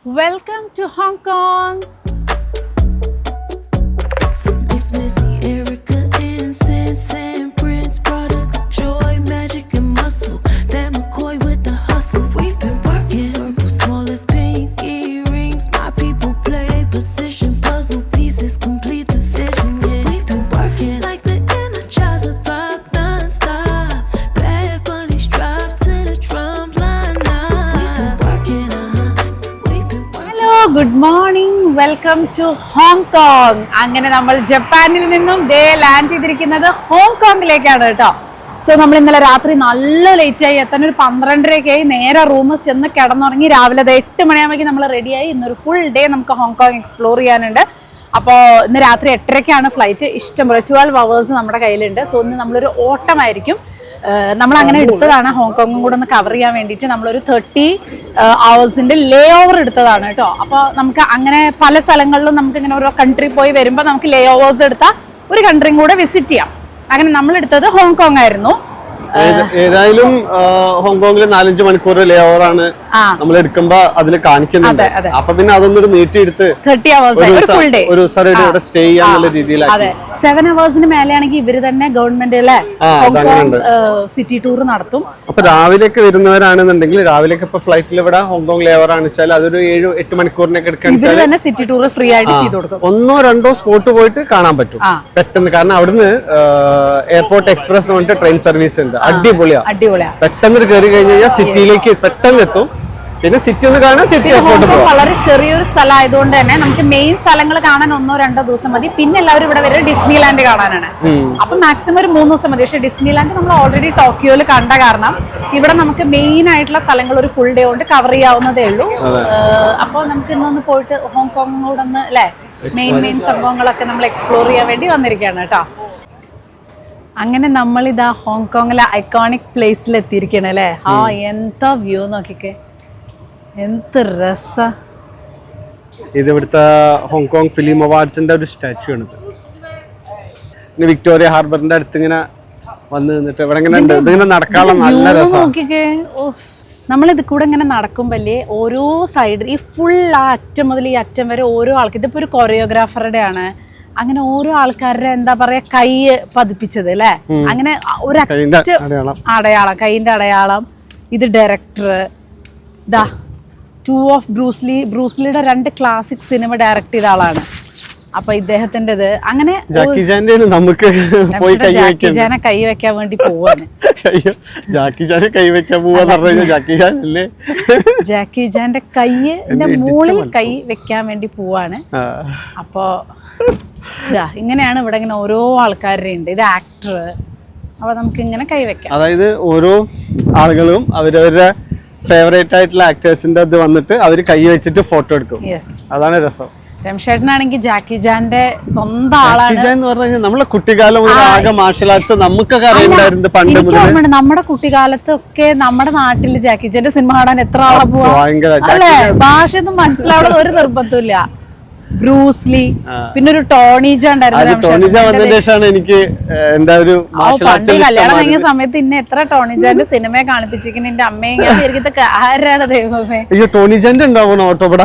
Welcome to Hong Kong. It's Missy, Erica, Incense and Prince, product, joy, magic and muscle. That McCoy with the hustle. We've been working. Circle small as pinky rings. My people play position. Puzzle pieces complete the vision. Yeah, we've been working like the Energizer rock non-stop. Bad bunnies drive to the drum line now. We've been working, We've been working. Hello, good morning. Welcome to Hong Kong. അങ്ങനെ നമ്മൾ ജപ്പാനിൽ നിന്നും land ചെയ്തിരിക്കുന്നത് ഹോങ്കോങ്ങിലേക്കാണ് കേട്ടോ. So നമ്മൾ ഇന്നലെ രാത്രി നല്ല ലേറ്റ് ആയി എത്താൻ, ഒരു 12:30 നേരെ റൂമിൽ ചെന്ന് കിടന്നുറങ്ങി. രാവിലെ 8 മണിയാകുമ്പോൾ നമ്മൾ റെഡിയായി. ഇന്നൊരു ഫുൾ ഡേ നമുക്ക് ഹോങ്കോങ് എക്സ്പ്ലോർ ചെയ്യാനുണ്ട്. അപ്പോൾ ഇന്ന് രാത്രി 8:30 ഫ്ലൈറ്റ്. ഇഷ്ടംപോലെ 12 hours നമ്മുടെ കയ്യിലുണ്ട്. സോ ഇന്ന് നമ്മളൊരു ഓട്ടമായിരിക്കും. നമ്മൾ അങ്ങനെ എടുത്തതാണ് ഹോങ്കോങ്ങും കൂടെ ഒന്ന് കവർ ചെയ്യാൻ വേണ്ടിയിട്ട്. നമ്മളൊരു 30 hours ലേ ഓവർ എടുത്തതാണ് കേട്ടോ. അപ്പോൾ നമുക്ക് അങ്ങനെ പല സ്ഥലങ്ങളിലും നമുക്ക് ഇങ്ങനെ ഓരോ കൺട്രി പോയി വരുമ്പോൾ നമുക്ക് ലേ ഓവേഴ്സ് എടുത്താൽ ഒരു കൺട്രിയും കൂടെ വിസിറ്റ് ചെയ്യാം. അങ്ങനെ നമ്മൾ എടുത്തത് ഹോങ്കോങ് ആയിരുന്നു. ഏതായാലും ഹോങ്കോങ്ങിൽ 4-5 മണിക്കൂർ ലേ ഓവർ ആണ് നമ്മൾ എടുക്കുമ്പോ അതിൽ കാണിക്കുന്നുണ്ട്. അപ്പൊ പിന്നെ അതൊന്നൊരു നീട്ടിയെടുത്ത് 30 hours ഒരു ഫുൾ ഡേ ഒരു ഇവിടെ സ്റ്റേ ചെയ്യാന്നുള്ള രീതിയിലാണ്. അതെ, 7 hours മേലെയാണെങ്കിൽ ഇവര് തന്നെ ഗവൺമെന്റ് സിറ്റി ടൂർ നടത്തും. അപ്പൊ രാവിലെയൊക്കെ വരുന്നവരാണെന്നുണ്ടെങ്കിൽ രാവിലെയൊക്കെ ഇപ്പൊ ഫ്ലൈറ്റിൽ ഇവിടെ ഹോങ്കോങ് ലേ ഓവർ ആണ് വെച്ചാൽ അതൊരു 7-8 മണിക്കൂറിനൊക്കെ എടുക്കാൻ ഇവര് തന്നെ സിറ്റി ടൂർ ഫ്രീ ആയിട്ട് ചെയ്ത് കൊടുക്കും. 1-2 സ്പോട്ട് പോയിട്ട് കാണാൻ പറ്റും പെട്ടെന്ന്. കാരണം അവിടുന്ന് എയർപോർട്ട് എക്സ്പ്രസ് എന്ന് പറഞ്ഞിട്ട് ട്രെയിൻ സർവീസ് ഉണ്ട്. അടിപൊളിയാ. പെട്ടെന്ന് കയറി കഴിഞ്ഞ് കഴിഞ്ഞാൽ സിറ്റിയിലേക്ക് പെട്ടെന്ന് എത്തും. പിന്നെ സിറ്റി ഒന്ന് കാണാൻ വളരെ ചെറിയൊരു സ്ഥലം ആയതുകൊണ്ട് തന്നെ നമുക്ക് മെയിൻ സ്ഥലങ്ങൾ കാണാൻ 1-2 ദിവസം മതി. പിന്നെ എല്ലാവരും ഇവിടെ വരെ ഡിസ്നിലാൻഡ് കാണാനാണ്. അപ്പൊ മാക്സിമം ഒരു 3 ദിവസം മതി. പക്ഷെ ഡിസ്നിലാൻഡ് നമ്മൾ ഓൾറെഡി ടോക്കിയോയിൽ കണ്ട കാരണം ഇവിടെ നമുക്ക് മെയിൻ ആയിട്ടുള്ള സ്ഥലങ്ങൾ ഒരു ഫുൾ ഡേ കൊണ്ട് കവർ ചെയ്യാവുന്നതേ ഉള്ളൂ. അപ്പോൾ നമുക്ക് ഇന്നൊന്ന് പോയിട്ട് ഹോങ്കോങ് കൂടെ ഒന്ന് അല്ലെ മെയിൻ സംഭവങ്ങളൊക്കെ നമ്മൾ എക്സ്പ്ലോർ ചെയ്യാൻ വേണ്ടി വന്നിരിക്കുകയാണ് കേട്ടോ. അങ്ങനെ നമ്മളിതാ ഹോങ്കോങ്ങിലെ ഐക്കോണിക് പ്ലേസിൽ എത്തിയിരിക്കണ അല്ലേ. എന്താ വ്യൂ നോക്കിക്കേ, എന്ത് രസ. ഇത് ഇവിടുത്തെ ഹോങ്കോങ് ഫിലിം അവാർഡ്സിന്റെ ഒരു സ്റ്റാച്യു ആണ്. പിന്നെ വിക്ടോറിയ ഹാർബറിന്റെ അടുത്ത് ഇങ്ങനെ വന്ന് നിന്നിട്ട് ഇവിടെ ഇങ്ങനെ ഉണ്ട്. ഇതിങ്ങനെ നടക്കാനുള്ള നല്ല രസം നോക്കിക്കേ. നമ്മളിത് കൂടെ ഇങ്ങനെ നടക്കുമ്പല്ലേ ഓരോ സൈഡ് ഈ ഫുൾ ആ അറ്റം മുതൽ ഈ അറ്റം വരെ ഓരോ ആൾക്ക്, ഇതിപ്പോ ഒരു കൊറിയോഗ്രാഫറുടെ ആണ്. അങ്ങനെ ഓരോ ആൾക്കാരുടെ എന്താ പറയാ കൈ പതിപ്പിച്ചത് അല്ലെ. അങ്ങനെ ഒരു അടയാളം, കൈന്റെ അടയാളം. ഇത് ഡയറക്ടർ ദാ 2 of ബ്രൂസ്ലിയുടെ 2 ക്ലാസിക് സിനിമ ഡയറക്ട് ചെയ്ത ആളാണ്. അപ്പൊ ഇദ്ദേഹത്തിൻ്റെത് അങ്ങനെ ജാക്കി ചാനെ കൈ വെക്കാൻ വേണ്ടി പോവാണ്. ജാക്കി ചാന്റെ കൈന്റെ മുകളിൽ കൈ വെക്കാൻ വേണ്ടി പോവാണ്. അപ്പൊ ഇങ്ങനെയാണ് ഇവിടെ ഇങ്ങനെ ഓരോ ആൾക്കാരുടെ ഉണ്ട്. ഇത് ആക്ടർ. അപ്പൊ നമുക്ക് ഇങ്ങനെ കൈവെക്കാം. അതായത് ഓരോ ആളുകളും അവരവരുടെ ഫേവറേറ്റ് ആയിട്ടുള്ള ആക്ടേഴ്സിന്റെ അത് വന്നിട്ട് അവര് കൈ വെച്ചിട്ട് ഫോട്ടോ എടുക്കും. അതാണ് രസം. രംഷേട്ടനാണെങ്കിൽ ജാക്കി ചാന്റെ സ്വന്തം ആളാണ്. നമ്മളെ കുട്ടിക്കാലം ആകെ മാർഷൽ ആർട്സ് നമുക്കൊക്കെ അറിയണ്ടായിരുന്നു പണ്ട് മുതൽ. നമ്മുടെ കുട്ടിക്കാലത്തൊക്കെ നമ്മുടെ നാട്ടിൽ ജാക്കി ചാന്റെ സിനിമ കാണാൻ എത്ര ആളെ പോവാ അല്ലെ. ഭാഷ ഒന്നും മനസ്സിലാവുന്നത് ഒരു നിർബന്ധമില്ല. ബ്രൂസ്ലി, പിന്നെ ഒരു ടോണിജ ഉണ്ടായിരുന്നു. എനിക്ക് പണ്ട് കല്യാണം കഴിഞ്ഞ സമയത്ത് ഇന്നെ എത്ര ടോണിജാന്റെ സിനിമയെ കാണിപ്പിച്ചിരിക്കുന്നു. എന്റെ അമ്മയെ ഞാൻ വിചാരിക്കത്തെ ആരാണ് ദൈവമേ. ടോണിജാന്റെ ഉണ്ടാവണോ ഓട്ടോപട?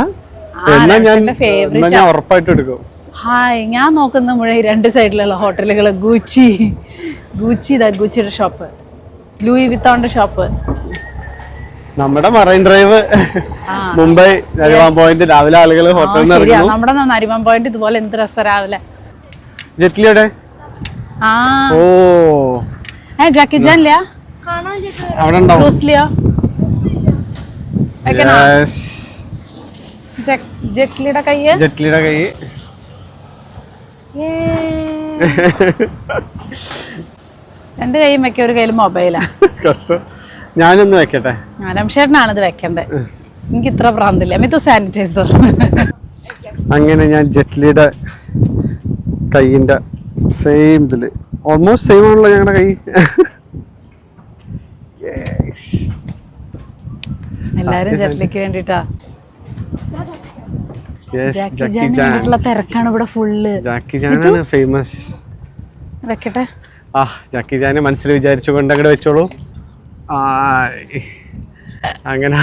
ഉറപ്പായിട്ട് എടുക്കും. ഹായ്, ഞാൻ നോക്കുന്ന മുഴുവൻ 2 സൈഡിലുള്ള ഹോട്ടലുകൾ. ഗൂച്ചിയുടെ ഷോപ്പ്, ലൂയി വിത്തോന്റെ ഷോപ്പ്. നമ്മുടെ marine drive, Mumbai Nariman point. രാവിലെ ആളുകൾ ഹോട്ടലിൽ നിന്ന് നമ്മുടെ നരിമാൻ പോയിന്റ് ഇതുപോലെ എന്ത് രസം രാവിലെ. ജെറ്റ്ലിയുടെ ജാക്കി ചാൻ അവിടെ ഉണ്ടാവും. ജെറ്റ്ലിയുടെ കൈ 2 കൈയും വെക്ക, ഒരു കയ്യിൽ മൊബൈലാ. കഷ്ടം. ഞാനൊന്ന് വെക്കട്ടെ. രംഷേട്ടനാണ് ഇത് വെക്കണ്ടേ. എനിക്ക് ഇത്ര പ്രാന്തില്ല. മിത്തു സാനിറ്റൈസർ. അങ്ങനെ ഞാൻ ജെറ്റ്ലിയുടെ കൈയിന്റെ സെയിം ഇതില് ഓൾമോസ്റ്റ് സെയിം ആണല്ലോ ഞങ്ങളുടെ കൈ. എല്ലാരും ജെറ്റ്ലിക്ക് വേണ്ടിട്ടാ. തിരക്കാണ് ഇവിടെ ഫുള്ള്. ജാക്കി ചാനാണ് ഫേമസ്. വെക്കട്ടെ. ജാക്കി ചാനെ മനസ്സിൽ വിചാരിച്ചുകൊണ്ട് അങ്ങോട്ട് വെച്ചോളൂ. അങ്ങനെ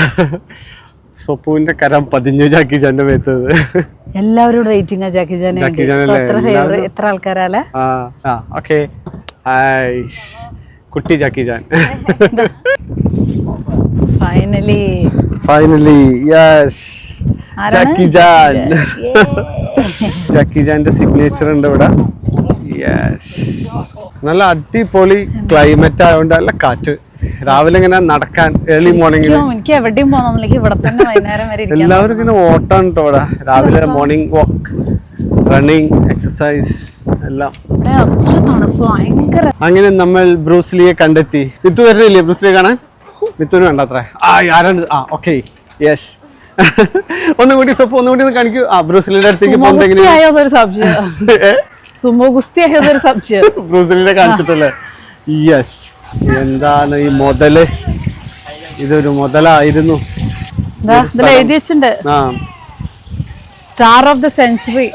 സ്വപ്പുവിന്റെ കരം പതിഞ്ഞു ജാക്കി ചാന്റെ മേത്തത്. എല്ലാവരോടും വെയിറ്റിംഗ് ജാക്കി ചാൻ. എത്ര ആൾക്കാരല്ലേ? ഓക്കെ ഹായ് കുട്ടി ജാക്കി ചാൻ. ഫൈനലി യെസ് ജാക്കി ചാൻ. ജാക്കി ചാന്റെ സിഗ്നേച്ചർ ഉണ്ട് ഇവിടെ. യെസ് നല്ല അടിപൊളി ക്ലൈമറ്റ് ആയതുകൊണ്ട് നല്ല കാറ്റ്. രാവിലെ ഇങ്ങനെ നടക്കാൻ ഏർലി മോർണിംഗ് എനിക്ക് എവിടെയും പോകുന്നില്ല, ഇവിടെ തന്നെ വൈകുന്നേരം വരെ എല്ലാവരും ഇങ്ങനെ ഓട്ടാണ് കേട്ടോ ഇവിടെ. രാവിലെ മോർണിംഗ് വാക്ക്, റണ്ണിങ്, എക്സസൈസ് എല്ലാം. അങ്ങനെ നമ്മൾ ബ്രൂസ്ലിയെ കണ്ടെത്തി. മിത്തു വരുന്നില്ലേ ബ്രൂസ്ലിയെ കാണാൻ? മിത്തുവിന് വേണ്ടത്ര. ആരാണ്? Okay yes. ഒന്നും കൂടി സ്വപ്പ് ഒന്നും കൂടി കാണിക്കൂ. ബ്രൂസ്ലിയുടെ അടുത്തേക്ക് ബ്രൂസ്ലിനെ കാണിച്ചിട്ടല്ലേ? യെസ്. എന്താണ് ഈ മുതല്? ഇതൊരു മുതലായിരുന്നു. എഴുതി വെച്ചിട്ടുണ്ട് സ്റ്റാർ ഓഫ് ദ സെഞ്ചുറി.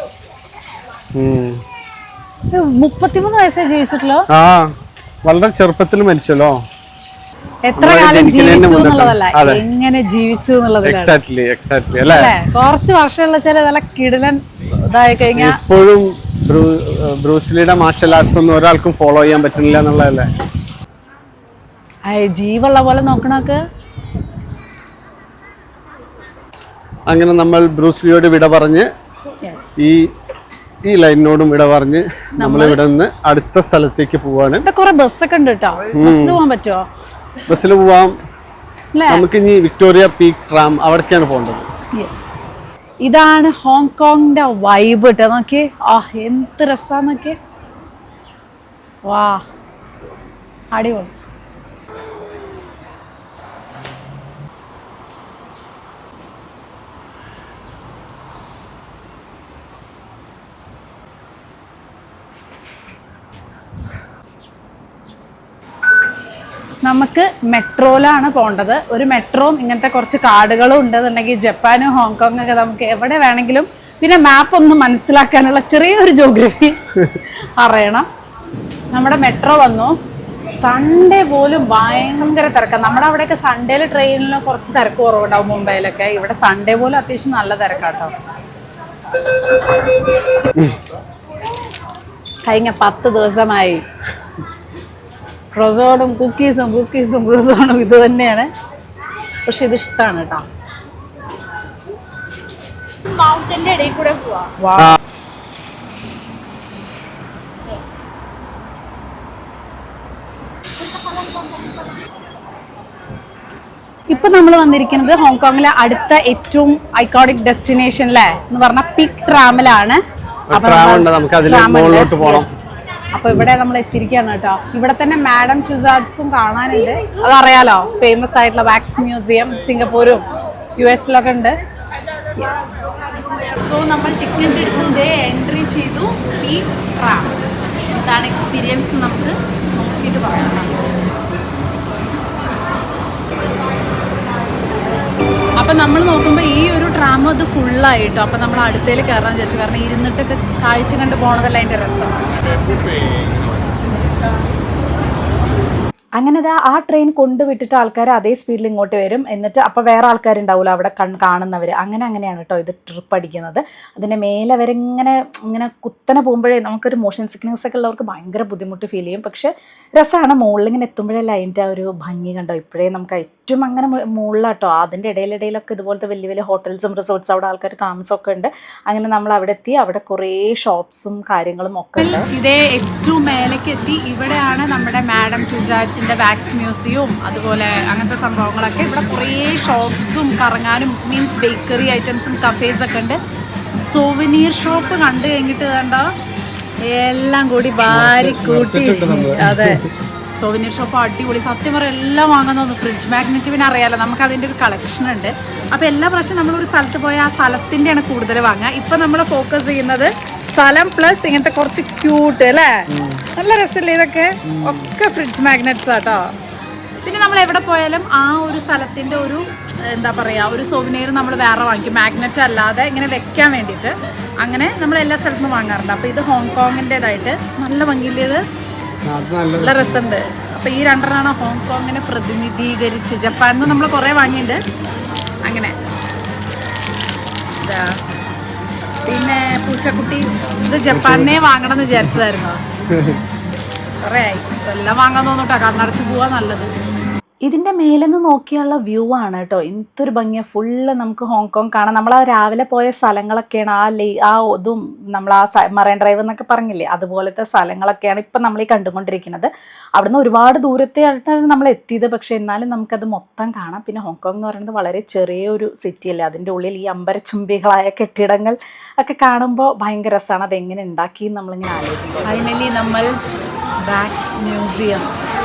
33 വയസ്സേ ജീവിച്ചിട്ടുള്ളൂ. വളരെ ചെറുപ്പത്തിൽ മരിച്ചല്ലോ. എത്ര കാലം ജീവിച്ചു എന്നുള്ളതല്ല, എങ്ങനെ ജീവിച്ചു എന്നുള്ളതല്ലേ. കുറച്ച് വർഷമുള്ള ചില നല്ല കിടിലൻ ഇതായി കഴിഞ്ഞാൽ ഇപ്പോഴും ബ്രൂസ്ലിയുടെ മാർഷൽ ആർട്സ് ഒന്നും ഒരാൾക്കും ഫോളോ ചെയ്യാൻ പറ്റുന്നില്ല എന്നുള്ളതല്ലേ. ജീവുള്ള പോലെ നോക്കണൊക്കെ. അങ്ങനെ നമ്മൾ ബ്രൂസ്ലിയോട് വിട പറഞ്ഞ് ഈ ലൈനിനോടും വിട പറഞ്ഞ് നമ്മൾ ഇവിടെ നിന്ന് അടുത്ത സ്ഥലത്തേക്ക് പോവാണ്. കുറെ ബസ്സൊക്കെ ഉണ്ട് കേട്ടോ. ബസ്സിൽ പോവാൻ പറ്റുമോ? ബസ്സിൽ പോവാം. നമുക്ക് ഇനി വിക്ടോറിയ പീക്ക് ട്രാം അവിടേക്കാണ് പോകേണ്ടത്. ഇതാണ് ഹോങ്കോങ്ങിന്റെ വൈബ് കേട്ടോ. നോക്കി എന്ത് രസാന്നൊക്കെ. വാ അടിപൊളി. നമുക്ക് മെട്രോയിലാണ് പോകേണ്ടത്. ഒരു മെട്രോയും ഇങ്ങനത്തെ കുറച്ച് കാർഡുകളും ഉണ്ടെന്നുണ്ടെങ്കിൽ ജപ്പാനും ഹോങ്കോങ് ഒക്കെ നമുക്ക് എവിടെ വേണമെങ്കിലും, പിന്നെ മാപ്പ് ഒന്ന് മനസ്സിലാക്കാനുള്ള ചെറിയൊരു ജോഗ്രഫി അറിയണം. നമ്മുടെ മെട്രോ വന്നു. സൺഡേ പോലും ഭയങ്കര തിരക്കാണ്. നമ്മുടെ അവിടെയൊക്കെ സൺഡേയിൽ ട്രെയിനിലും കുറച്ച് തിരക്ക് കുറവുണ്ടാവും മുംബൈയിലൊക്കെ. ഇവിടെ സൺഡേ പോലും അത്യാവശ്യം നല്ല തിരക്കാട്ടോ. കഴിഞ്ഞ 10 ദിവസമായി ക്രോസോണും കുക്കീസും ക്രോസോണും ഇത് തന്നെയാണ്. പക്ഷെ ഇത് ഇഷ്ടമാണ് കേട്ടോ. മൗണ്ടന്റെ ഇടയിൽ കൂടെ പോവാ. ഇപ്പൊ നമ്മൾ വന്നിരിക്കുന്നത് ഹോങ്കോങ്ങിലെ അടുത്ത ഏറ്റവും ഐക്കോണിക് ഡെസ്റ്റിനേഷൻ അല്ലേ എന്ന് പറഞ്ഞ പീക്ക് ട്രാമിലാണ്. അപ്പൊ ഇവിടെ നമ്മൾ എത്തിയിരിക്കുകയാണ് കേട്ടോ. ഇവിടെ തന്നെ മാഡം ടുസാഡ്സും കാണാനുണ്ട്. അതറിയാലോ, ഫേമസ് ആയിട്ടുള്ള വാക്സ് മ്യൂസിയം സിംഗപ്പൂരും US-ലൊക്കെ ഉണ്ട്. സോ നമ്മൾ ടിക്കറ്റ് എടുത്തു, എൻട്രി ചെയ്തു പീക്ക് ട്രാം. എന്താണ് എക്സ്പീരിയൻസ് നമുക്ക് നോക്കിയിട്ട് പറയാം. അപ്പൊ നമ്മൾ നോക്കുമ്പോൾ ഈ ഒരു ട്രാം അത് ഫുള്ളായിട്ടോ. അപ്പൊ നമ്മൾ അടുത്തേൽ കയറാൻ വിചാരിച്ചു. കാരണം ഇരുന്നിട്ടൊക്കെ കാഴ്ച കണ്ട് പോണതല്ല അതിന്റെ രസം. അങ്ങനെ ആ ട്രെയിൻ കൊണ്ടുവിട്ടിട്ട് ആൾക്കാർ അതേ സ്പീഡിൽ ഇങ്ങോട്ട് വരും. എന്നിട്ട് അപ്പോൾ വേറെ ആൾക്കാരുണ്ടാവില്ല അവിടെ കാണുന്നവർ. അങ്ങനെയാണ് കേട്ടോ ഇത് ട്രിപ്പ് അടിക്കുന്നത്. അതിൻ്റെ മേലെ വരെ ഇങ്ങനെ കുത്തനെ പോകുമ്പോഴേ നമുക്കൊരു മോഷൻ സിക്നസ് ഒക്കെ ഉള്ളവർക്ക് ഭയങ്കര ബുദ്ധിമുട്ട് ഫീൽ ചെയ്യും. പക്ഷേ രസമാണ്. മുകളിലിങ്ങനെ എത്തുമ്പോഴല്ലേ അതിൻ്റെ ആ ഒരു ഭംഗി കണ്ടോ. ഇപ്പോഴേ നമുക്ക് ഏറ്റവും അങ്ങനെ മുകളിലാട്ടോ. അതിൻ്റെ ഇടയിലൊക്കെ ഇതുപോലത്തെ വലിയ വലിയ ഹോട്ടൽസും റിസോർട്ട്സും അവിടെ ആൾക്കാർ താമസമൊക്കെ ഉണ്ട്. അങ്ങനെ നമ്മൾ അവിടെ എത്തി. അവിടെ കുറേ ഷോപ്സും കാര്യങ്ങളും ഒക്കെ ഉണ്ട്. ഇതേ ഏറ്റവും മേലേക്ക് എത്തി. ഇവിടെയാണ് നമ്മുടെ മാഡം ടുസാഡ്സിൻ്റെ വാക്സ് മ്യൂസിയവും അതുപോലെ അങ്ങനത്തെ സംഭവങ്ങളൊക്കെ. ഇവിടെ കുറേ ഷോപ്സും കറങ്ങാനും മീൻസ് ബേക്കറി ഐറ്റംസും കഫേസൊക്കെ ഉണ്ട്. സോവനീർ ഷോപ്പ് കണ്ടു കഴിഞ്ഞിട്ട് വേണ്ട എല്ലാം കൂടി കൂട്ടി. അതെ, സോവനീർ ഷോപ്പ് അടിപൊളി. സത്യം പറയാം എല്ലാം വാങ്ങാൻ തോന്നുന്നു. ഫ്രിഡ്ജ് മാഗ്നറ്റ് പിന്നെ അറിയാലോ, നമുക്ക് അതിൻ്റെ ഒരു കളക്ഷൻ ഉണ്ട്. അപ്പോൾ എല്ലാ പ്രാവശ്യം നമ്മളൊരു സ്ഥലത്ത് പോയാൽ ആ സ്ഥലത്തിൻ്റെയാണ് കൂടുതൽ വാങ്ങുക. ഇപ്പം നമ്മൾ ഫോക്കസ് ചെയ്യുന്നത് സ്ഥലം പ്ലസ് ഇങ്ങനത്തെ കുറച്ച് ക്യൂട്ട് അല്ലേ, നല്ല രസമില്ലേ ഇതൊക്കെ. ഒക്കെ ഫ്രിഡ്ജ് മാഗ്നറ്റ്സ് ആട്ടോ. പിന്നെ നമ്മൾ എവിടെ പോയാലും ആ ഒരു സ്ഥലത്തിൻ്റെ ഒരു എന്താ പറയുക ഒരു സോവനീർ നമ്മൾ വേറെ വാങ്ങിക്കും, മാഗ്നറ്റ് അല്ലാതെ ഇങ്ങനെ വെക്കാൻ വേണ്ടിയിട്ട്. അങ്ങനെ നമ്മൾ എല്ലാ സ്ഥലത്തും വാങ്ങാറുണ്ട്. അപ്പോൾ ഇത് ഹോങ്കോങ്ങിൻ്റെതായിട്ട് നല്ല ഭംഗിയിലേത്, നല്ല രസമുണ്ട്. അപ്പോൾ ഈ രണ്ടെണ്ണമാണ് ഹോങ്കോങ്ങിനെ പ്രതിനിധീകരിച്ച്. ജപ്പാനിൽ നിന്ന് നമ്മൾ കുറേ വാങ്ങിയിട്ടുണ്ട്. അങ്ങനെ ഇതാ. പിന്നെ പൂച്ചക്കുട്ടി ഇത് ജപ്പാനെ വാങ്ങണം എന്ന് വിചാരിച്ചതായിരുന്നു. കുറേ ആയി എല്ലാം വാങ്ങാൻ തോന്നൂട്ടോ, കണ്ണടച്ച് പോവാ നല്ലത്. ഇതിൻ്റെ മേലെ നിന്ന് നോക്കിയുള്ള വ്യൂ ആണ് കേട്ടോ. എന്തൊരു ഭംഗിയാണ്. ഫുള്ള് നമുക്ക് ഹോങ്കോങ് കാണാം. നമ്മൾ ആ രാവിലെ പോയ സ്ഥലങ്ങളൊക്കെയാണ് ആ ഇതും നമ്മൾ ആ മറൈൻ ഡ്രൈവ് എന്നൊക്കെ പറഞ്ഞില്ലേ, അതുപോലത്തെ സ്ഥലങ്ങളൊക്കെയാണ് ഇപ്പം നമ്മൾ ഈ കണ്ടുകൊണ്ടിരിക്കുന്നത്. അവിടുന്ന് ഒരുപാട് ദൂരത്തെ ആയിട്ടാണ് നമ്മൾ എത്തിയത്, പക്ഷേ എന്നാലും നമുക്കത് മൊത്തം കാണാം. പിന്നെ ഹോങ്കോങ് എന്ന് പറയുന്നത് വളരെ ചെറിയൊരു സിറ്റി അല്ലേ, അതിൻ്റെ ഉള്ളിൽ ഈ അമ്പരച്ചുംബികളായ കെട്ടിടങ്ങൾ ഒക്കെ കാണുമ്പോൾ ഭയങ്കര രസമാണ്. അതെങ്ങനെ ഉണ്ടാക്കി നമ്മളിങ്ങനെ ആലോചിക്കും. ഫൈനലി നമ്മൾ വാക്സ് മ്യൂസിയം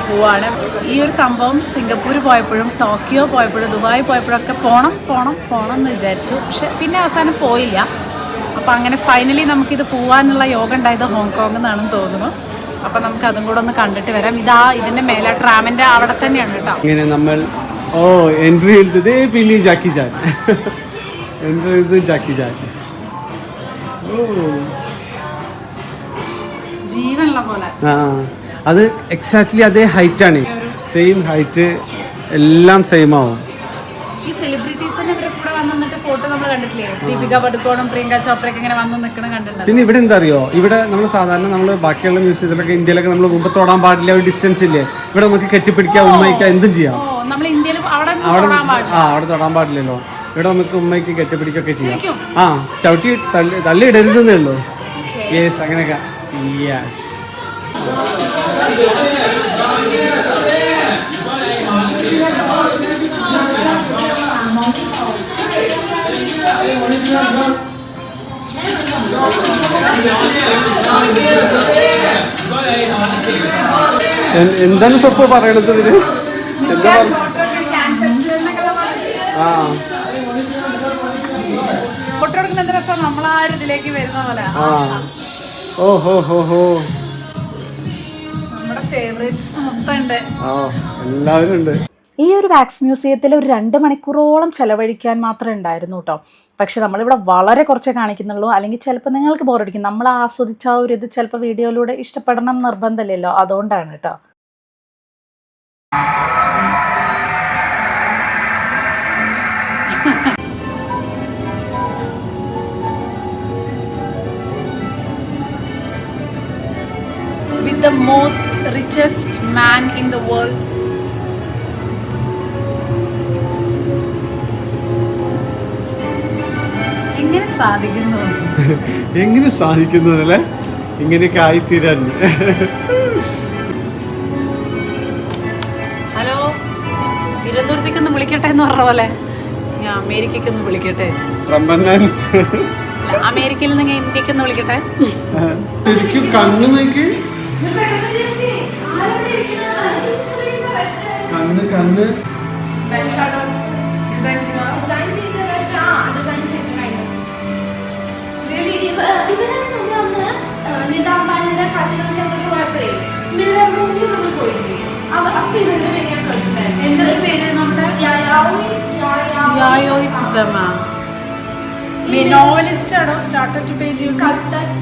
പോവാണ്. ഈ ഒരു സംഭവം സിംഗപ്പൂർ പോയപ്പോഴും ടോക്കിയോ പോയപ്പോഴും ദുബായ് പോയപ്പോഴൊക്കെ പോകണം എന്ന് വിചാരിച്ചു, പക്ഷെ പിന്നെ അവസാനം പോയില്ല. അപ്പോൾ അങ്ങനെ ഫൈനലി നമുക്കിത് പോകാനുള്ള യോഗം ഉണ്ടായത് ഹോങ്കോങ് എന്നാണെന്ന് തോന്നുന്നു. അപ്പോൾ നമുക്ക് അതും കൂടെ ഒന്ന് കണ്ടിട്ട് വരാം. ഇതിൻ്റെ മേലെ ട്രാമിൻ്റെ അവിടെ തന്നെയാണ് കേട്ടോ. ഇങ്ങനെ നമ്മൾ എൻട്രി ചെയ്തത് പിന്നെ ജാക്കി ചാൻ എൻട്രി ചെയ്തത് ജാക്കി ചാൻ. ജീവനുള്ള പോലെ. അത് എക്സാക്ട്ലി അതേ ഹൈറ്റ് ആണ്, സെയിം ഹൈറ്റ്, എല്ലാം സെയിം ആവും. ഈ സെലിബ്രിറ്റീസിന്റെ കൂടെ വന്നിട്ട് ഫോട്ടോ നമ്മൾ കണ്ടിട്ടില്ലേ, ദീപിക പടുക്കോണും പ്രിയങ്ക ചോപ്രയൊക്കെ ഇങ്ങനെ വന്ന് നിൽക്കണം കണ്ടിട്ടുണ്ട്. പിന്നെ ഇവിടെ എന്താ അറിയോ, ഇവിടെ നമ്മൾ സാധാരണ നമ്മൾ ബാക്കിയുള്ള മ്യൂസിയത്തിലൊക്കെ ഇന്ത്യയിലൊക്കെ നമ്മൾ മുമ്പ് തൊടാൻ പാടില്ല, ഒരു ഡിസ്റ്റൻസ് ഇല്ലേ. ഇവിടെ നമുക്ക് കെട്ടിപ്പിടിക്കാം, ഉമ്മയ്ക്കാം, എന്തും ചെയ്യാം. നമ്മൾ ഇന്ത്യയിൽ അവിടെ തൊടാൻ പാടില്ലല്ലോ. ഇവിടെ നമുക്ക് ഉമ്മയ്ക്ക് കെട്ടിപ്പിടിക്കൊക്കെ ചെയ്യാം. ചവിട്ടി തള്ളി ഇടരുതെന്നേ ഉള്ളൂ. യെസ്, അങ്ങനെയൊക്കെ. യെസ്. എന്താണ് സ്വപ്ന പറയണത് ഇതിന്? എന്താ ഫോട്ടോ എടുക്കുന്ന രസം നമ്മളാ ഇതിലേക്ക് വരുന്ന പോലെ. നമ്മുടെ ഫേവറേറ്റ്സ് മൊത്തം ഉണ്ട്, എല്ലാവരും ഉണ്ട്. ഈ ഒരു വാക്സ് മ്യൂസിയത്തിൽ ഒരു 2 മണിക്കൂറോളം ചെലവഴിക്കാൻ മാത്രമേ ഉണ്ടായിരുന്നു കേട്ടോ. പക്ഷെ നമ്മളിവിടെ വളരെ കുറച്ചേ കാണിക്കുന്നുള്ളൂ. അല്ലെങ്കിൽ ചിലപ്പോൾ നിങ്ങൾക്ക് ബോറടിക്കും. നമ്മൾ ആസ്വദിച്ച ആ ഒരു ഇത് ചിലപ്പോൾ വീഡിയോയിലൂടെ ഇഷ്ടപ്പെടണം നിർബന്ധമില്ലല്ലോ, അതുകൊണ്ടാണ് കേട്ടോ. With the most richest man in the world. എങ്ങനെ സാധിക്കുന്നു അല്ലേ ഇങ്ങനെയൊക്കെ ആയിത്തീരാൻ? ഹലോ, തിരുവനന്തപുരത്തേക്കൊന്ന് വിളിക്കട്ടെ എന്ന് പറഞ്ഞ പോലെ ഞാൻ അമേരിക്കയ്ക്കൊന്ന് വിളിക്കട്ടെ. അമേരിക്കയിൽ നിന്ന് ഇന്ത്യക്കൊന്ന് വിളിക്കട്ടെ. ശരിക്കും കണ്ണു നോക്കി, കണ്ണ് നിതാമ്പാനിയുടെ കൾച്ചറൽ സെന്ററിൽ പോയപ്പോഴേ മിറർ റൂമിൽ നമ്മൾ പോയില്ലേ, അപ്പൊ ഇവരുടെ പേര് ഞാൻ കേട്ടിട്ടുണ്ടായിരുന്നു. എന്തൊരു പേര് നമ്മുടെ novelist started to paint using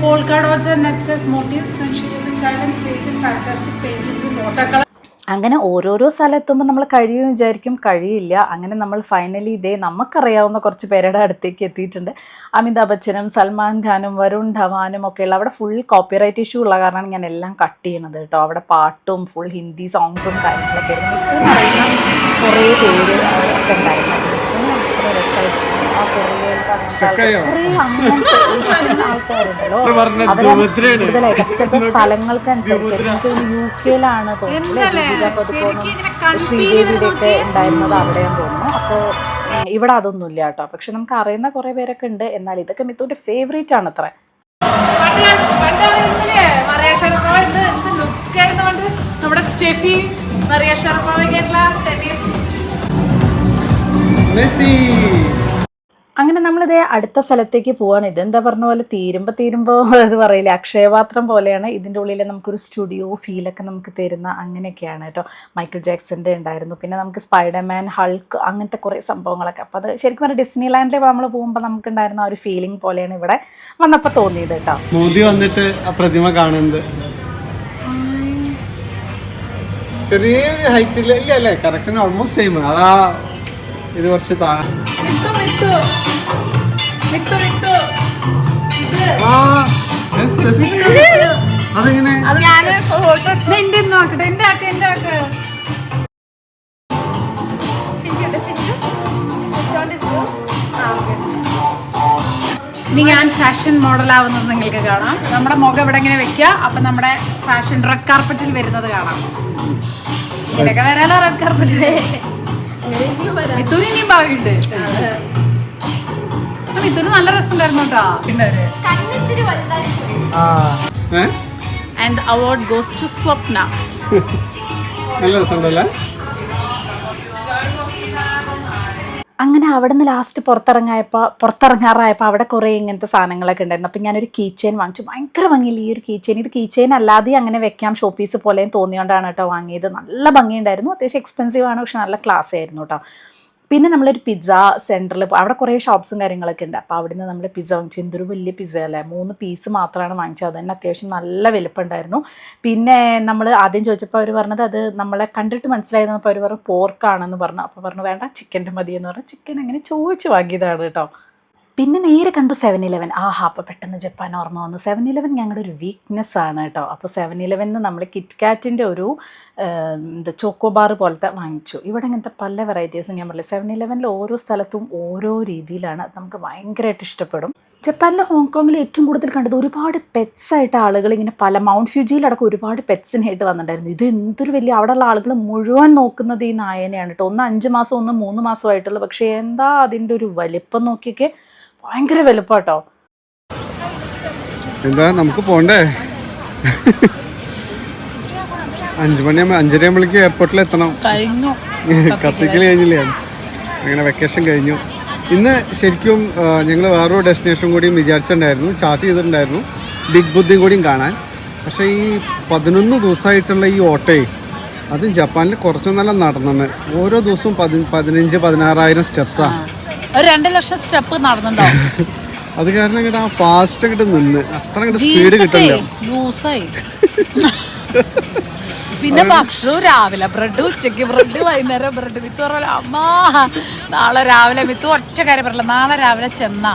polka dots and nuts as motifs when she was a child and created fantastic paintings in watercolor. അങ്ങനെ ഓരോരോ സ്ഥലത്തുമ്പോൾ നമ്മൾ കഴിയും വിചാരിക്കും, കഴിയില്ല. അങ്ങനെ നമ്മൾ ഫൈനലി ഇതേ നമുക്കറിയാവുന്ന കുറച്ച് പേരുടെ അടുത്തേക്ക് എത്തിയിട്ടുണ്ട്. അമിതാഭ് ബച്ചനും സൽമാൻ ഖാനും വരുൺ ധവാനും ഒക്കെയുള്ള അവിടെ ഫുൾ കോപ്പിറൈറ്റ് ഇഷ്യൂ ഉള്ള കാരണമാണ് ഞാൻ എല്ലാം കട്ട് ചെയ്യണത് കേട്ടോ. അവിടെ പാട്ടും ഫുൾ ഹിന്ദി സോങ്സും കാര്യങ്ങളൊക്കെ ആയിരുന്നു. കുറേ പേര് ഒക്കെ ഉണ്ടായിരുന്നു. ഭയങ്കര രസമായിട്ട് ആ സ്ഥലങ്ങൾക്കനുസരിച്ച് UK-ലാണ് തോന്നുന്നത് ശ്രീദേവിയുടെയൊക്കെ ഉണ്ടായിരുന്നത് അവിടെയാന്ന് തോന്നുന്നു. അപ്പോൾ ഇവിടെ അതൊന്നുമില്ല കേട്ടോ. പക്ഷെ നമുക്ക് അറിയുന്ന കുറെ പേരൊക്കെ ഉണ്ട്. എന്നാൽ ഇതൊക്കെ മിത്തുവിന്റെ ഫേവറേറ്റ് ആണ് അത്ര. നമ്മുടെ സ്റ്റെഫി മറിയ ഷറപ്പോവയ്ക്കുള്ള ടെന്നീസ്. അങ്ങനെ നമ്മളിതേ അടുത്ത സ്ഥലത്തേക്ക് പോവാണ്. ഇതെന്താ പറഞ്ഞ പോലെ തീരുമ്പോൾ അത് പറയില്ലേ, അക്ഷയപാത്രം പോലെയാണ്. ഇതിൻ്റെ ഉള്ളിൽ നമുക്കൊരു സ്റ്റുഡിയോ ഫീലൊക്കെ നമുക്ക് തരുന്ന അങ്ങനെയൊക്കെയാണ് കേട്ടോ. മൈക്കിൾ ജാക്സന്റെ ഉണ്ടായിരുന്നു. പിന്നെ നമുക്ക് സ്പൈഡർമാൻ, ഹൾക്ക്, അങ്ങനത്തെ കുറേ സംഭവങ്ങളൊക്കെ. അപ്പോൾ അത് ശരിക്കും പറഞ്ഞാൽ ഡിസ്നി ലാൻഡിൽ നമ്മൾ പോകുമ്പോൾ നമുക്കുണ്ടായിരുന്ന ആ ഒരു ഫീലിംഗ് പോലെയാണ് ഇവിടെ വന്നപ്പോൾ തോന്നിയത് കേട്ടോ. മോദി വന്നിട്ട് ആ പ്രതിമ കാണുന്നത് ചെറിയൊരു ഹൈറ്റിൽ ഇല്ല അല്ലേ, കറക്റ്റിന് ഓൾമോസ്റ്റ് സെയിം. അതാ ഇത് കുറച്ച് താഴെ. മിത്തു മിത്തു ഇത് അതെങ്ങനെ അത് ഞാൻ ഫോട്ടോ എന്റെ നോക്കട്ടെ എന്റെ ആക്ക് ഇനി ഞാൻ ഫാഷൻ മോഡലാവുന്നത് നിങ്ങൾക്ക് കാണാം. നമ്മുടെ മുഖം ഇവിടെ ഇങ്ങനെ വെക്കുക, അപ്പൊ നമ്മുടെ ഫാഷൻ റെഡ് കാർപ്പറ്റിൽ വരുന്നത് കാണാം. ഇങ്ങനെയൊക്കെ വരാലോ റെഡ് കാർപ്പറ്റിൽ. മിഥുന് ഇനിയും ഭാവിയുണ്ട്. മിഥുന് നല്ല രസമുണ്ടായിരുന്നു കേട്ടോ. പിന്നെ ആൻഡ് അവാർഡ് ഗോസ് ടു സ്വപ്ന. നല്ല രസമുണ്ടല്ലേ? അങ്ങനെ അവിടെ നിന്ന് ലാസ്റ്റ് പുറത്തിറങ്ങാറായപ്പോൾ അവിടെ കുറേ ഇങ്ങനത്തെ സാധനങ്ങളൊക്കെ ഉണ്ടായിരുന്നു. അപ്പം ഞാനൊരു കീ ചെയിൻ വാങ്ങിച്ചു. ഭയങ്കര ഭംഗിയില്ല ഈ ഒരു കീ ചെയിൻ. ഇത് കീ ചെയിൻ അല്ലാതെ അങ്ങനെ വെക്കാം ഷോ പീസ് പോലെയും തോന്നിയോണ്ടാണ് കേട്ടോ വാങ്ങിയത്. നല്ല ഭംഗിയുണ്ടായിരുന്നു. അത്യാവശ്യം എക്സ്പെൻസീവ് ആണ്, പക്ഷെ നല്ല ക്ലാസ് ആയിരുന്നു കേട്ടോ. പിന്നെ നമ്മളൊരു പിസ്സ സെൻറ്ററിൽ അവിടെ കുറേ ഷോപ്സും കാര്യങ്ങളൊക്കെ ഉണ്ട്. അപ്പോൾ അവിടെ നിന്ന് നമ്മൾ പിസ്സ വാങ്ങിച്ചു. എന്തൊരു വലിയ പിസ്സ അല്ലേ, 3 പീസ് മാത്രമാണ് വാങ്ങിച്ചത്. അത് തന്നെ അത്യാവശ്യം നല്ല വലുപ്പമുണ്ടായിരുന്നു. പിന്നെ നമ്മൾ ആദ്യം ചോദിച്ചപ്പോൾ അവർ പറഞ്ഞത് അത് നമ്മളെ കണ്ടിട്ട് മനസ്സിലായിരുന്നു. അപ്പോൾ അവർ പറഞ്ഞു പോർക്കാണെന്ന് പറഞ്ഞു. അപ്പോൾ പറഞ്ഞു വേണ്ട ചിക്കൻ്റെ മതി എന്ന് പറഞ്ഞു. ചിക്കൻ അങ്ങനെ ചോദിച്ച് വാങ്ങിയതാണ് കേട്ടോ. പിന്നെ നേരെ കണ്ടു 7-Eleven. അപ്പോൾ പെട്ടെന്ന് ജപ്പാൻ ഓർമ്മ വന്നു. 7-Eleven ഞങ്ങളുടെ ഒരു വീക്ക്നെസ് ആണ് കേട്ടോ. അപ്പോൾ 7-Eleven നമ്മൾ കിറ്റ്കാറ്റിൻ്റെ ഒരു ചോക്കോബാർ പോലത്തെ വാങ്ങിച്ചു. ഇവിടെ ഇങ്ങനത്തെ പല വെറൈറ്റീസും ഞാൻ പറയില്ല. 7-Eleven ഓരോ സ്ഥലത്തും ഓരോ രീതിയിലാണ്. നമുക്ക് ഭയങ്കരമായിട്ട് ഇഷ്ടപ്പെടും. ജപ്പാനിലെ ഹോങ്കോങ്ങിൽ ഏറ്റവും കൂടുതൽ കണ്ടത് ഒരുപാട് പെറ്റ്സായിട്ട് ആളുകൾ ഇങ്ങനെ പല മൗണ്ട് ഫ്യൂജിയിലടക്കം ഒരുപാട് പെറ്റ്സിനായിട്ട് വന്നിട്ടുണ്ടായിരുന്നു. ഇത് എന്തൊരു വലിയ അവിടെയുള്ള ആളുകൾ മുഴുവൻ നോക്കുന്നത് ഈ നായനെയാണ് കേട്ടോ. ഒന്ന് 5 മാസം ഒന്ന് 3 മാസമായിട്ടുള്ളൂ. പക്ഷേ എന്താ അതിൻ്റെ ഒരു വലിപ്പം നോക്കിയൊക്കെ ഭയങ്കര വലുപ്പം കേട്ടോ. എന്താ നമുക്ക് പോണ്ടേ? 5 മണിയാകുമ്പോൾ 5:30 ആകുമ്പോഴേക്ക് എയർപോർട്ടിൽ എത്തണം. കഴിഞ്ഞു കത്തിക്കൽ കഴിഞ്ഞില്ലേ? അങ്ങനെ വെക്കേഷൻ കഴിഞ്ഞു. ഇന്ന് ശരിക്കും ഞങ്ങൾ വേറൊരു ഡെസ്റ്റിനേഷൻ കൂടിയും വിചാരിച്ചിട്ടുണ്ടായിരുന്നു, ചാർട്ട് ചെയ്തിട്ടുണ്ടായിരുന്നു, ബിഗ് ബുദ്ധിയും കൂടിയും കാണാൻ. പക്ഷേ ഈ 11 ദിവസമായിട്ടുള്ള ഈ ഓട്ടോയെ അതും ജപ്പാനിൽ കുറച്ച് നല്ല നടന്നു. ഓരോ ദിവസവും 15,000-16,000 സ്റ്റെപ്സാണ്. 2 ലക്ഷം സ്റ്റെപ്പ് നടന്നുണ്ടാവും. അത് കാരണം ഇങ്ങോട്ട് ആ ഫാസ്റ്റ് ആയിട്ട് നിന്ന് അത്ര അങ്ങോട്ട് സ്പീഡ് കിട്ടില്ല. ലൂസായി. പിന്നെ ഭക്ഷണവും രാവിലെ ബ്രെഡ്, ഉച്ചയ്ക്ക് ബ്രെഡ്, വൈകുന്നേരം ബ്രെഡ്. മിത്തു പറഞ്ഞ അമ്മാ നാളെ രാവിലെ മിത്തു ഒറ്റ കാര്യം പറയില്ല, നാളെ രാവിലെ ചെന്നാ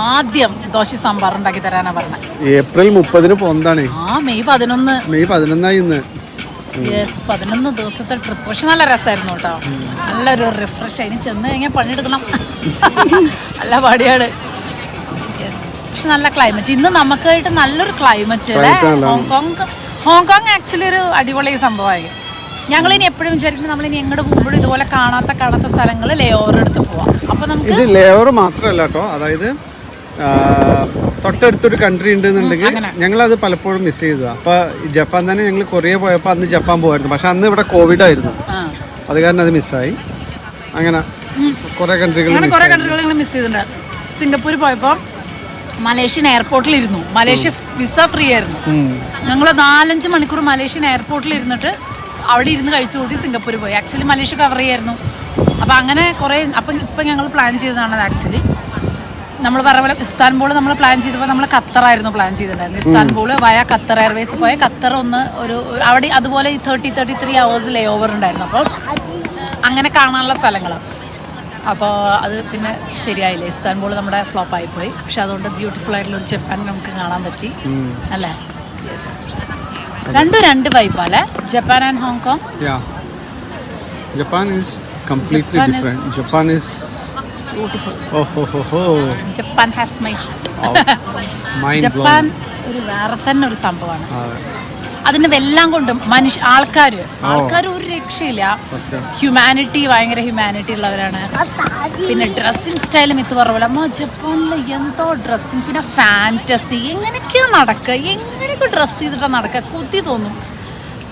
ആദ്യം ദോശ സാമ്പാർ ഉണ്ടാക്കി തരാനാ പറഞ്ഞത്. ഏപ്രിൽ 30 പോകുന്നതാണ്. മെയ് 11 ഇന്ന്. യെസ്, 11 ദിവസത്തെ ട്രിപ്പ്. പക്ഷെ നല്ല രസമായിരുന്നു കേട്ടോ. നല്ലൊരു റിഫ്രഷ്. അതിന് ചെന്ന് കഴിഞ്ഞാൽ പണിയെടുക്കണം. നല്ല പടിയാണ്. യെസ്, പക്ഷെ നല്ല ക്ലൈമറ്റ്. ഇന്ന് നമുക്കായിട്ട് നല്ലൊരു ക്ലൈമറ്റ് അല്ലേ. ഹോങ്കോങ് ആക്ച്വലി ഒരു അടിപൊളി സംഭവമായി. ഞങ്ങളിനി എപ്പോഴും വിചാരിക്കും നമ്മളിനി എങ്ങോട്ട് പോകുമ്പോഴും ഇതുപോലെ കാണാത്ത സ്ഥലങ്ങൾ ലേ ഓവർ എടുത്ത് പോവാം. അപ്പോൾ നമുക്ക് ഇത് ലേ ഓവർ മാത്രമല്ല കേട്ടോ, അതായത് തൊട്ടടുത്തൊരു കൺട്രി ഉണ്ടെന്നുണ്ടെങ്കിൽ ഞങ്ങളത് പലപ്പോഴും മിസ് ചെയ്തതാണ്. അപ്പോൾ ജപ്പാൻ തന്നെ ഞങ്ങൾ കൊറിയ പോയപ്പോൾ അന്ന് ജപ്പാൻ പോകായിരുന്നു. പക്ഷെ അന്ന് ഇവിടെ കോവിഡ് ആയിരുന്നു, അത് കാരണം അത് മിസ്സായി. അങ്ങനെ കുറേ കൺട്രികൾ മിസ് ചെയ്തിട്ടുണ്ട്. സിംഗപ്പൂർ പോയപ്പോൾ മലേഷ്യൻ എയർപോർട്ടിലിരുന്നു. മലേഷ്യ വിസ ഫ്രീ ആയിരുന്നു. ഞങ്ങൾ 4-5 മണിക്കൂർ മലേഷ്യൻ എയർപോർട്ടിൽ ഇരുന്നിട്ട് അവിടെ ഇരുന്ന് കഴിച്ചു കൂട്ടി സിംഗപ്പൂർ പോയി. ആക്ച്വലി മലേഷ്യ കവർ ചെയ്യായിരുന്നു. അപ്പോൾ അങ്ങനെ കുറേ ഇപ്പം ഞങ്ങൾ പ്ലാൻ ചെയ്തതാണ്. ആക്ച്വലി നമ്മൾ പറഞ്ഞ പോലെ ഇസ്താൻബുൾ നമ്മൾ പ്ലാൻ ചെയ്തപ്പോൾ നമ്മൾ ഖത്തറായിരുന്നു പ്ലാൻ ചെയ്തിട്ടുണ്ടായിരുന്നു. ഇസ്താൻബുൾ വയ ഖത്തർ എയർവേസ് പോയ ഖത്തർ ഒരു അവിടെ അതുപോലെ 33 hours ലേ ഓവർ ഉണ്ടായിരുന്നു. അപ്പോൾ അങ്ങനെ കാണാനുള്ള സ്ഥലങ്ങളാണ്. അപ്പോൾ അത് പിന്നെ ശരിയായില്ലേ, ഇസ്താൻബുൾ നമ്മുടെ ഫ്ലോപ്പ് ആയിപ്പോയി. പക്ഷെ അതുകൊണ്ട് ബ്യൂട്ടിഫുൾ ആയിട്ടുള്ളൊരു ജപ്പാൻ നമുക്ക് കാണാൻ പറ്റി അല്ലേ. യെസ്, രണ്ട് വൈബല്ലേ Japan and Hong Kong. Japan is completely different. Japan is beautiful. Japan has my heart. Japan ഒരു വേറെ തന്നെ ഒരു സംഭവമാണ്. അതിന് എല്ലാം കൊണ്ടും ആൾക്കാർ ഒരു രക്ഷയില്ല. ഹ്യൂമാനിറ്റി, ഭയങ്കര ഹ്യൂമാനിറ്റി ഉള്ളവരാണ്. പിന്നെ ഡ്രസ്സിങ് സ്റ്റൈലും ഇത് പറഞ്ഞ പോലെ അമ്മ ജപ്പാനിൽ എന്തോ ഡ്രസ്സിങ്. പിന്നെ ഫാൻറ്റസി എങ്ങനെയൊക്കെയോ നടക്കുക, എങ്ങനെയൊക്കെ ഡ്രസ്സ് ചെയ്തിട്ടാണ് നടക്കുക, കൊതി തോന്നും.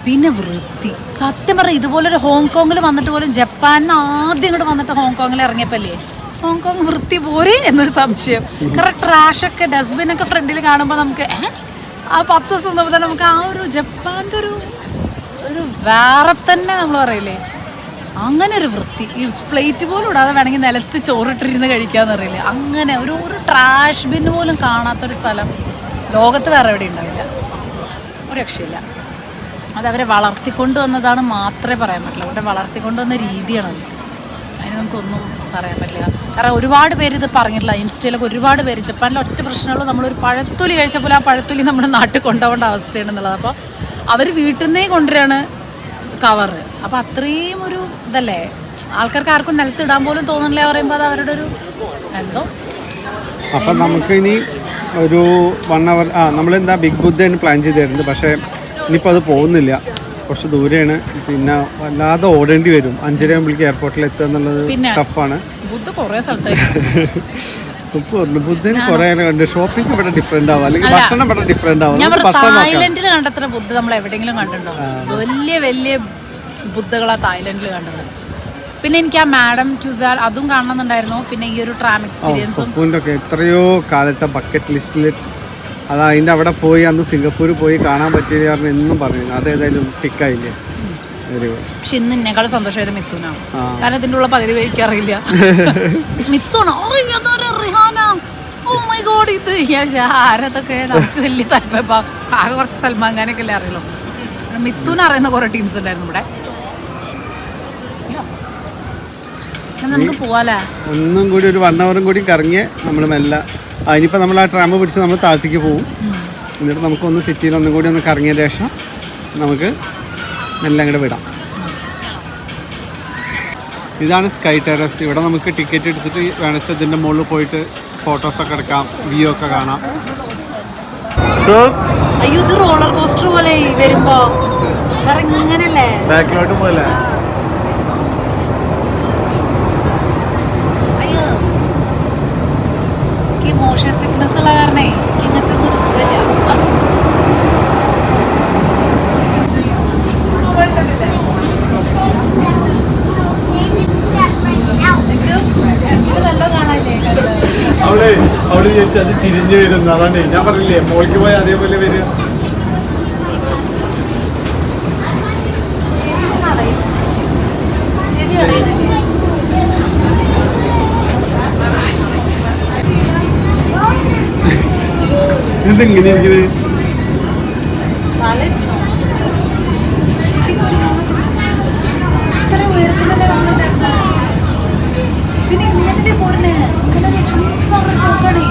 പിന്നെ വൃത്തി. സത്യം പറഞ്ഞാൽ ഇതുപോലൊരു ഹോങ്കോങ്ങിൽ വന്നിട്ട് പോലും ജപ്പാനിന് ആദ്യം ഇങ്ങോട്ട് വന്നിട്ട് ഹോങ്കോങ്ങിൽ ഇറങ്ങിയപ്പോഴല്ലേ ഹോങ്കോങ് വൃത്തി പോരെ എന്നൊരു സംശയം. കാരണം ട്രാഷൊക്കെ ഡസ്റ്റ്ബിനൊക്കെ ഫ്രണ്ടിൽ കാണുമ്പോൾ നമുക്ക് ആ 10 ദിവസം തന്നെ നമുക്ക് ആ ഒരു ജപ്പാൻ്റെ ഒരു വേറെ തന്നെ നമ്മൾ പറയില്ലേ അങ്ങനെ ഒരു വൃത്തി. ഈ പ്ലേറ്റ് പോലും ഇടാതെ വേണമെങ്കിൽ നിലത്ത് ചോറിട്ടിരുന്ന് കഴിക്കാന്ന് പറയില്ലേ, അങ്ങനെ ഒരു ട്രാഷ് ബിൻ പോലും കാണാത്തൊരു സ്ഥലം ലോകത്ത് വേറെ എവിടെ ഉണ്ടാവില്ല. ഒരു രക്ഷയില്ല. അതവരെ വളർത്തിക്കൊണ്ടുവന്നതാണ് മാത്രമേ പറയാൻ പറ്റുള്ളൂ. അവരുടെ വളർത്തിക്കൊണ്ടുവന്ന രീതിയാണത്. അതിന് നമുക്കൊന്നും പറയാൻ പറ്റില്ല. കാരണം ഒരുപാട് പേര് ഇത് പറഞ്ഞിട്ടില്ല, ഇൻസ്റ്റയിലൊക്കെ ഒരുപാട് പേര്. ജപ്പാനിൽ ഒറ്റ പ്രശ്നമുള്ളൂ, നമ്മളൊരു പഴത്തൊലി കഴിച്ചപ്പോൾ ആ പഴത്തൊലി നമ്മുടെ നാട്ടിൽ കൊണ്ടുപോകേണ്ട അവസ്ഥയാണെന്നുള്ളത്. അപ്പോൾ അവർ വീട്ടിൽ നിന്നേ കൊണ്ടുവരാണ് കവറ്. അപ്പോൾ അത്രയും ഒരു ഇതല്ലേ, ആൾക്കാർക്ക് ആർക്കും നിലത്തിടാൻ പോലും തോന്നുന്നില്ല പറയുമ്പോൾ അത് അവരുടെ ഒരു എന്തോ. അപ്പം നമുക്ക് ഇനി ഒരു 1 hour നമ്മളെന്താ ബിഗ് ബുദ്ധയാണ് പ്ലാൻ ചെയ്തിരുന്നത്. പക്ഷേ ഇനിയിപ്പോൾ അത് പോകുന്നില്ല, കുറച്ച് ദൂരെയാണ്. പിന്നെ വല്ലാതെ ഓടേണ്ടി വരും. 5:30 ആകുമ്പോഴേക്ക് എയർപോർട്ടിൽ എത്തുക എന്നുള്ളത് ടഫാണ്. സൂപ്പ് പറഞ്ഞു ബുദ്ധന് കുറെ കണ്ട്. ഷോപ്പിംഗ് ഇവിടെ ഡിഫറെന്റ് ആവും, അല്ലെങ്കിൽ ഭക്ഷണം ഇവിടെ ഡിഫറെന്റ് ആവും. തായ്ലൻഡിൽ കണ്ടത്ര ബുദ്ധ നമ്മൾ എവിടെയെങ്കിലും കണ്ടിട്ടുണ്ടോ? വലിയ വലിയ ബുദ്ധകളാ തായ്ലൻഡിൽ കണ്ടത്. പിന്നെ എനിക്ക് ആ മാഡം ട്യൂസാൽ അതും കാണണമെന്നുണ്ടായിരുന്നു. പിന്നെ ഈ ഒരു ട്രാം എക്സ്പീരിയൻസും ഒക്കെ എത്രയോ കാലത്തെ ബക്കറ്റ് ലിസ്റ്റിൽ അത് അതിൻ്റെ അവിടെ പോയി അന്ന് സിംഗപ്പൂർ പോയി കാണാൻ പറ്റിയ കാരണം എന്നും പറഞ്ഞു. അതേതായാലും ടിക്കായില്ലേ. പക്ഷെ ഇന്ന് എന്നെക്കാൾ സന്തോഷമായത് മിഥുനാണ്. കാരണം ഇതിൻ്റെ ഉള്ള പകുതി പേരിക്കറിയില്ല. മിഥുണോ ഇത് ആരതൊക്കെ നമുക്ക് വലിയ താല്പര്യം. ആകെ കുറച്ച് സൽമാൻ ഖാനൊക്കെ അല്ലേ അറിയുള്ളൂ. മിഥുന അറിയുന്ന കുറെ ടീംസ് ഉണ്ടായിരുന്നു ഇവിടെ. നമുക്ക് പോവാലേ, ഒന്നും കൂടി ഒരു 1 hour കൂടി കറങ്ങിയ നമ്മൾ മെല്ലെ അതിനിപ്പോൾ നമ്മൾ ആ ട്രാമ്പ് പിടിച്ച് നമ്മൾ താഴത്തേക്ക് പോകും. എന്നിട്ട് നമുക്കൊന്ന് സിറ്റിയിൽ ഒന്നും കൂടി ഒന്ന് കറങ്ങിയ ശേഷം നമുക്ക് മെല്ലെ അങ്ങോട്ട് വിടാം. ഇതാണ് സ്കൈ ടെറസ്. ഇവിടെ നമുക്ക് ടിക്കറ്റ് എടുത്തിട്ട് വേണമെങ്കിൽ ഇതിൻ്റെ മുകളിൽ പോയിട്ട് ഫോട്ടോസൊക്കെ എടുക്കാം, വ്യൂ ഒക്കെ കാണാം. അയ്യോ ഇത് റോളർ കോസ്റ്റർ പോലെ വരുമ്പോ ഇങ്ങനല്ലേ ബാക്കിലോട്ട് പോലെ. മോഷൻ സിക്നസ് ഉള്ള കാരണേ ഇങ്ങനത്തെ ഒന്നും ഒരു സുഖമില്ല. അവള് ചോദിച്ചാൽ അത് തിരിഞ്ഞു വരുന്നു. അതാണ് ഞാൻ പറഞ്ഞില്ലേ, മോൾക്ക് പോയി അതേപോലെ വരിക. എന്തെങ്ങനെ ഇരിക്കുന്നത്? പിന്നെ ഇങ്ങനെ പോരണേ ഇങ്ങനെ നോക്കണേ.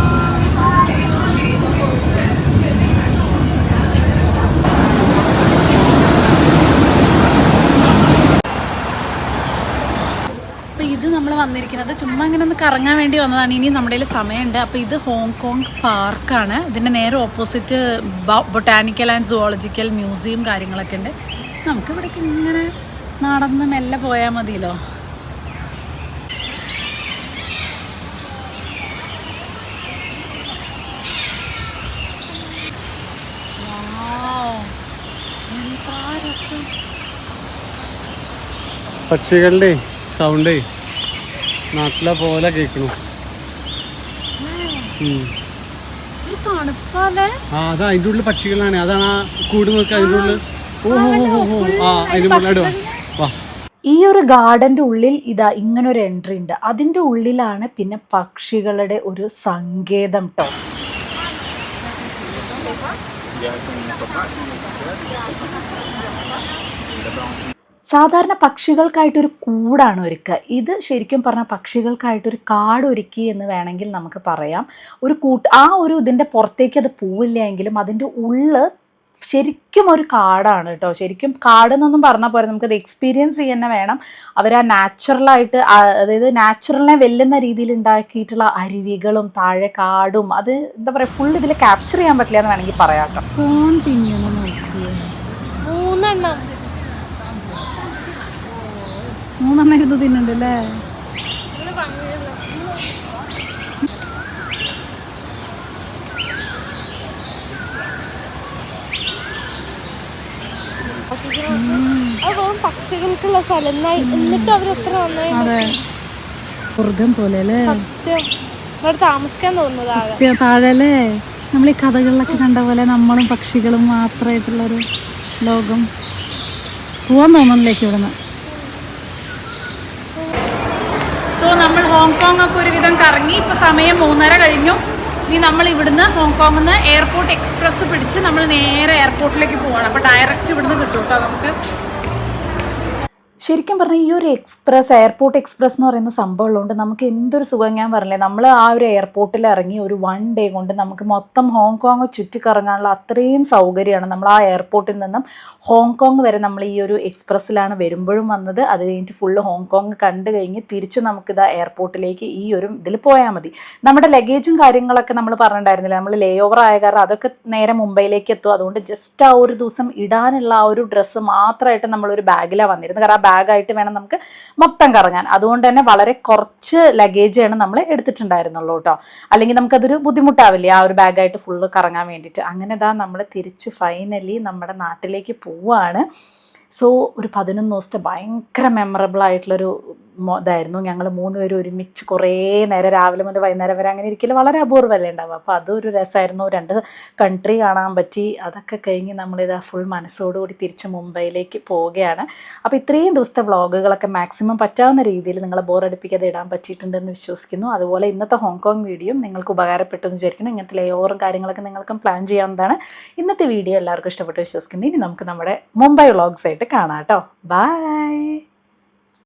അപ്പോൾ ഇത് നമ്മൾ വന്നിരിക്കുന്നത് ചുമ്മാ ഇങ്ങനെ ഒന്ന് കറങ്ങാൻ വേണ്ടി വന്നതാണ്. ഇനി നമ്മുടെ കയ്യിൽ സമയമുണ്ട്. അപ്പോൾ ഇത് ഹോങ്കോങ് പാർക്കാണ്. ഇതിൻ്റെ നേരെ opposite botanical and zoological museum കാര്യങ്ങളൊക്കെ ഉണ്ട്. നമുക്ക് ഇവിടേക്ക് ഇങ്ങനെ നടന്ന് മെല്ലെ പോയാൽ മതിയല്ലോ. പക്ഷികളുടെ സൗണ്ടേ നാട്ടിലെ പോലെ കേൾക്കണു. അതാ അതിൻ്റെ ഉള്ളിൽ പക്ഷികളാണ്. അതാണ് ആ കൂട് നോക്കുക അതിൻ്റെ ഉള്ളിൽ. ഈ ഒരു ഗാർഡന്റെ ഉള്ളിൽ ഇതാ ഇങ്ങനൊരു എൻട്രി ഉണ്ട്. അതിൻ്റെ ഉള്ളിലാണ് പിന്നെ പക്ഷികളുടെ ഒരു സങ്കേതം ട്ടോ. സാധാരണ പക്ഷികൾക്കായിട്ടൊരു കൂടാണ് ഒരുക്കുക. ഇത് ശരിക്കും പറഞ്ഞാൽ പക്ഷികൾക്കായിട്ടൊരു കാട് ഒരുക്കി എന്ന് വേണമെങ്കിൽ നമുക്ക് പറയാം. ഒരു ആ ഒരു ഇതിൻ്റെ പുറത്തേക്ക് അത് പോവില്ല എങ്കിലും അതിൻ്റെ ഉള്ളിൽ ശരിക്കും ഒരു കാടാണ് കേട്ടോ. ശരിക്കും കാടെന്നൊന്നും പറഞ്ഞാൽ പോരാ, നമുക്കത് എക്സ്പീരിയൻസ് ചെയ്യാൻ വേണം. അവർ ആ നാച്ചുറലായിട്ട്, അതായത് നാച്ചുറലിനെ വെല്ലുന്ന രീതിയിൽ ഉണ്ടാക്കിയിട്ടുള്ള അരുവികളും താഴെ കാടും, അത് എന്താ പറയുക, ഫുൾ ഇതിൽ ക്യാപ്ചർ ചെയ്യാൻ പറ്റില്ല എന്ന് വേണമെങ്കിൽ പറയാം കേട്ടോ. ഫോൺ തിന്നുന്നു നോക്കിയോ, 3 ഇരുന്ന് തിന്നുന്നുണ്ടല്ലേ. പക്ഷികൾക്കുള്ള സ്ഥലം എന്നിട്ട് അവരെത്ര നന്നായി സ്വർഗം പോലെ അല്ലേ, താമസിക്കാൻ തോന്നുന്നത് താഴെ അല്ലേ. നമ്മൾ ഈ കഥകളിലൊക്കെ കണ്ട പോലെ നമ്മളും പക്ഷികളും മാത്രമായിട്ടുള്ളൊരു ലോകം. പോവാൻ തോന്നുന്നില്ലേക്ക് ഇവിടുന്ന്. സോ നമ്മൾ ഹോങ്കോങ് ഒക്കെ ഒരുവിധം കറങ്ങി. ഇപ്പോൾ സമയം 3:30 കഴിഞ്ഞു. ഇനി നമ്മൾ ഇവിടുന്ന് ഹോങ്കോങ്ങിൽ നിന്ന് എയർപോർട്ട് എക്സ്പ്രസ് പിടിച്ച് നമ്മൾ നേരെ എയർപോർട്ടിലേക്ക് പോവാണ്. അപ്പോൾ ഡയറക്റ്റ് ഇവിടുന്ന് കിട്ടും കേട്ടോ നമുക്ക്. ശരിക്കും പറഞ്ഞാൽ ഈ ഒരു എയർപോർട്ട് എക്സ്പ്രസ് എന്ന് പറയുന്ന സംഭവം ഉള്ളതുകൊണ്ട് നമുക്ക് എന്തൊരു സുഖം. ഞാൻ പറഞ്ഞില്ലേ, നമ്മൾ ആ ഒരു എയർപോർട്ടിൽ ഇറങ്ങി ഒരു 1 ഡേ കൊണ്ട് നമുക്ക് മൊത്തം ഹോങ്കോങ് ചുറ്റിക്കറങ്ങാനുള്ള അത്രയും സൗകര്യമാണ്. നമ്മൾ ആ എയർപോർട്ടിൽ നിന്നും ഹോങ്കോങ് വരെ നമ്മൾ ഈ ഒരു എക്സ്പ്രസ്സിലാണ് വരുമ്പോഴും വന്നത്. അത് കഴിഞ്ഞിട്ട് ഫുള്ള് ഹോങ്കോങ് കണ്ടു കഴിഞ്ഞ് തിരിച്ച് നമുക്കിത് എയർപോർട്ടിലേക്ക് ഈ ഒരു ഇതിൽ പോയാൽ മതി. നമ്മുടെ ലഗേജും കാര്യങ്ങളൊക്കെ നമ്മൾ പറഞ്ഞിട്ടുണ്ടായിരുന്നില്ല, നമ്മൾ ലേ ഓവർ ആയ കാരണം അതൊക്കെ നേരെ മുംബൈയിലേക്ക് എത്തും. അതുകൊണ്ട് ജസ്റ്റ് ആ ഒരു ദിവസം ഇടാനുള്ള ആ ഒരു ഡ്രസ്സ് മാത്രമായിട്ട് നമ്മളൊരു ബാഗിലാണ് വന്നിരുന്നത്. കാരണം ആ ബാഗായിട്ട് വേണം നമുക്ക് മൊത്തം കറങ്ങാൻ. അതുകൊണ്ട് തന്നെ വളരെ കുറച്ച് ലഗേജാണ് നമ്മൾ എടുത്തിട്ടുണ്ടായിരുന്നുള്ളൂ കേട്ടോ. അല്ലെങ്കിൽ നമുക്കതൊരു ബുദ്ധിമുട്ടാവില്ലേ ആ ഒരു ബാഗായിട്ട് ഫുള്ള് കറങ്ങാൻ വേണ്ടിയിട്ട്. അങ്ങനെ നമ്മൾ തിരിച്ച് ഫൈനലി നമ്മുടെ നാട്ടിലേക്ക് പോവുകയാണ്. സോ ഒരു 11 ദിവസത്തെ ഭയങ്കര മെമ്മറബിൾ ആയിട്ടുള്ളൊരു ഇതായിരുന്നു. ഞങ്ങൾ 3 പേരും ഒരുമിച്ച് കുറേ നേരം രാവിലെ മുതൽ വൈകുന്നേരം വരെ അങ്ങനെ ഇരിക്കൽ വളരെ അപൂർവമല്ലേ ഉണ്ടാവുക. അപ്പോൾ അതൊരു രസമായിരുന്നു. 2 കൺട്രി കാണാൻ പറ്റി. അതൊക്കെ കഴിഞ്ഞ് നമ്മളിത് ഫുൾ മനസ്സോടുകൂടി തിരിച്ച് മുംബൈയിലേക്ക് പോവുകയാണ്. അപ്പോൾ ഇത്രയും ദിവസത്തെ വ്ളോഗുകളൊക്കെ മാക്സിമം പറ്റാവുന്ന രീതിയിൽ നിങ്ങളെ ബോറടിപ്പിക്കാതെ ഇടാൻ പറ്റിയിട്ടുണ്ടെന്ന് വിശ്വസിക്കുന്നു. അതുപോലെ ഇന്നത്തെ ഹോങ്കോങ് വീഡിയോ നിങ്ങൾക്ക് ഉപകാരപ്പെട്ടു എന്ന് വിചാരിക്കുന്നു. ഇങ്ങനത്തെ ലേ ഓവറും കാര്യങ്ങളൊക്കെ നിങ്ങൾക്കും പ്ലാൻ ചെയ്യാവുന്നതാണ്. ഇന്നത്തെ വീഡിയോ എല്ലാവർക്കും ഇഷ്ടപ്പെട്ട് വിശ്വസിക്കുന്നു. ഇനി നമുക്ക് നമ്മുടെ മുംബൈ വ്ളോഗ്സ് ആയിട്ട് കാണാം കേട്ടോ. ബൈ.